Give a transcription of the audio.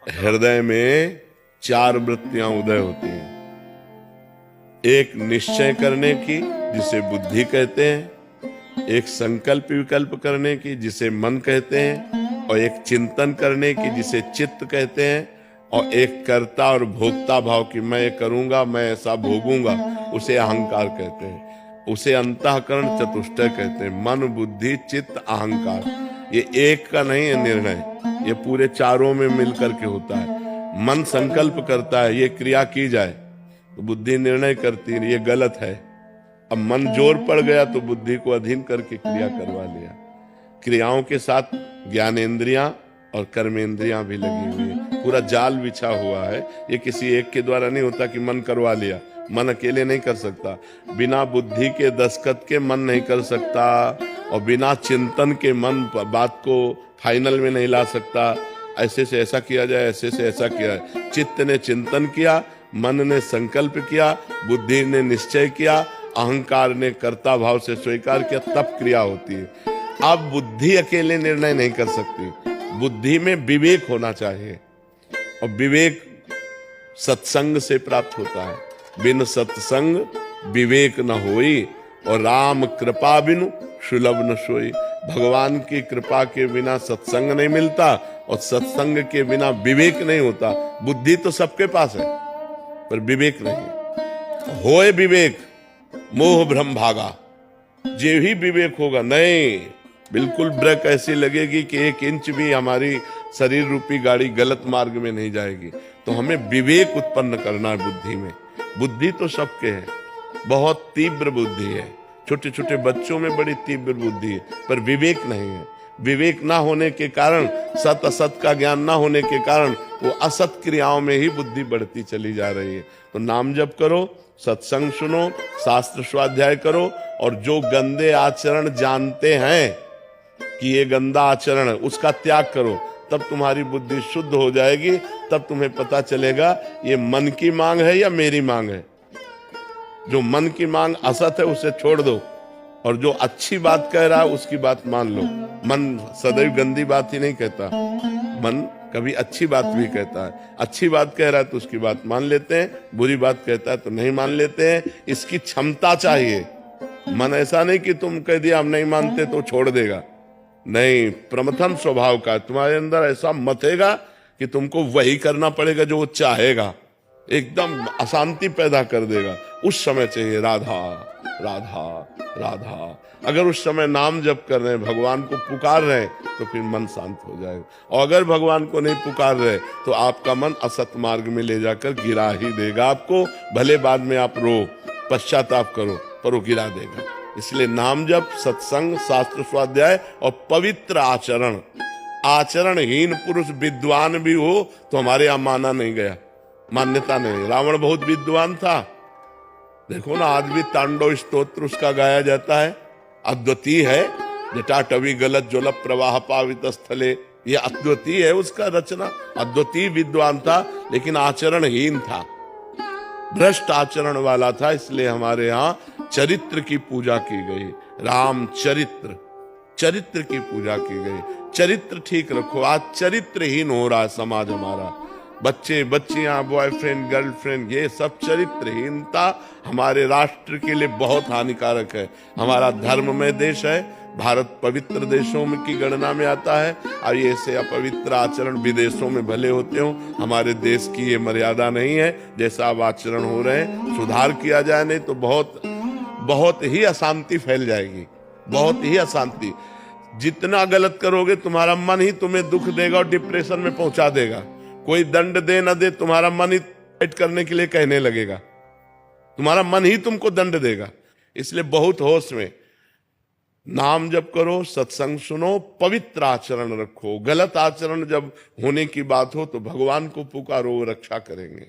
हृदय में चार वृत्तियां उदय होती हैं। एक निश्चय करने की, जिसे बुद्धि कहते हैं। एक संकल्प विकल्प करने की, जिसे मन कहते हैं। और एक चिंतन करने की, जिसे चित्त कहते हैं। और एक कर्ता और भोक्ता भाव की, मैं ये करूंगा, मैं ऐसा भोगूंगा, उसे अहंकार कहते हैं। उसे अंतःकरण चतुष्टय कहते हैं। मन, बुद्धि, चित्त, अहंकार। ये एक का नहीं है निर्णय, ये पूरे चारों में मिलकर के होता है। मन संकल्प करता है ये क्रिया की जाए, तो बुद्धि निर्णय करती है ये गलत है। अब मन जोर पड़ गया तो बुद्धि को अधीन करके क्रिया करवा लिया। क्रियाओं के साथ ज्ञानेंद्रियां और कर्मेंद्रियां भी लगी हुई है। पूरा जाल बिछा हुआ है। ये किसी एक के द्वारा नहीं होता कि मन करवा लिया। मन अकेले नहीं कर सकता, बिना बुद्धि के दस्तखत के मन नहीं कर सकता, और बिना चिंतन के मन बात को फाइनल में नहीं ला सकता। ऐसे से ऐसा किया जाए, ऐसे से ऐसा किया जाए। चित्त ने चिंतन किया, मन ने संकल्प किया, बुद्धि ने निश्चय किया, अहंकार ने कर्ता भाव से स्वीकार किया, तब क्रिया होती है। अब बुद्धि अकेले निर्णय नहीं कर सकती, बुद्धि में विवेक होना चाहिए, और विवेक सत्संग से प्राप्त होता है। बिन सत्संग विवेक न होई, और राम कृपा बिनु सुलभ न सोई। भगवान की कृपा के बिना सत्संग नहीं मिलता, और सत्संग के बिना विवेक नहीं होता। बुद्धि तो सबके पास है, पर विवेक नहीं। होए विवेक मोह भ्रम भागा। जे ही विवेक होगा, नहीं बिल्कुल ब्रेक ऐसी लगेगी कि 1 इंच भी हमारी शरीर रूपी गाड़ी गलत मार्ग में नहीं जाएगी। तो हमें विवेक उत्पन्न करना है बुद्धि में। बुद्धि तो सबके है, बहुत तीव्र बुद्धि है। छोटे छोटे बच्चों में बड़ी तीव्र बुद्धि है, पर विवेक नहीं है। विवेक ना होने के कारण, सत असत का ज्ञान ना होने के कारण, वो असत क्रियाओं में ही बुद्धि बढ़ती चली जा रही है। तो नाम जप करो, सत्संग सुनो, शास्त्र स्वाध्याय करो, और जो गंदे आचरण जानते हैं कि ये गंदा आचरण है, उसका त्याग करो। तब तुम्हारी बुद्धि शुद्ध हो जाएगी। तब तुम्हें पता चलेगा ये मन की मांग है या मेरी मांग है। जो मन की मांग असत है उसे छोड़ दो, और जो अच्छी बात कह रहा है उसकी बात मान लो। मन सदैव गंदी बात ही नहीं कहता, मन कभी अच्छी बात भी कहता है। अच्छी बात कह रहा है तो उसकी बात मान लेते हैं, बुरी बात कहता है तो नहीं मान लेते हैं। इसकी क्षमता चाहिए। मन ऐसा नहीं कि तुम कह दिया हम नहीं मानते तो छोड़ देगा, नहीं। प्रमथन स्वभाव का तुम्हारे अंदर ऐसा मथेगा कि तुमको वही करना पड़ेगा जो वो चाहेगा, एकदम अशांति पैदा कर देगा। उस समय चाहिए राधा राधा राधा। अगर उस समय नाम जप कर रहे हैं, भगवान को पुकार रहे हैं, तो फिर मन शांत हो जाएगा। और अगर भगवान को नहीं पुकार रहे तो आपका मन असत मार्ग में ले जाकर गिरा ही देगा आपको। भले बाद में आप रो, पश्चाताप करो, पर वो गिरा देगा। इसलिए नाम जप, सत्संग, शास्त्र स्वाध्याय और पवित्र आचरण। आचरणहीन पुरुष विद्वान भी हो तो हमारे यहां माना नहीं गया, मान्यता नहीं। रावण बहुत विद्वान था, देखो ना आज भी तांडव स्तोत्र उसका गाया जाता है। अद्वितीय है। जटाटवी गलत ज्वल प्रवाह पावित स्थले, ये अद्वितीय है उसका रचना। अद्वितीय विद्वान था, लेकिन आचरणहीन था, भ्रष्ट आचरण वाला था। इसलिए हमारे यहाँ चरित्र की पूजा की गई। राम चरित्र, चरित्र की पूजा की गई। चरित्र ठीक रखो। आज चरित्रहीन हो रहा है समाज हमारा। बच्चे बच्चियां, बॉयफ्रेंड गर्लफ्रेंड, ये सब चरित्रहीनता हमारे राष्ट्र के लिए बहुत हानिकारक है। हमारा धर्ममय देश है, भारत पवित्र देशों में की गणना में आता है। और ये से अपवित्र आचरण विदेशों में भले होते हो, हमारे देश की ये मर्यादा नहीं है। जैसा अब आचरण हो रहे हैं, सुधार किया जाए, नहीं तो बहुत ही अशांति फैल जाएगी, बहुत ही अशांति। जितना गलत करोगे तुम्हारा मन ही तुम्हें दुख देगा और डिप्रेशन में पहुंचा देगा। कोई दंड दे न दे, तुम्हारा मन ही फाइट करने के लिए कहने लगेगा, तुम्हारा मन ही तुमको दंड देगा। इसलिए बहुत होश में नाम जप करो, सत्संग सुनो, पवित्र आचरण रखो। गलत आचरण जब होने की बात हो तो भगवान को पुकारो, रक्षा करेंगे।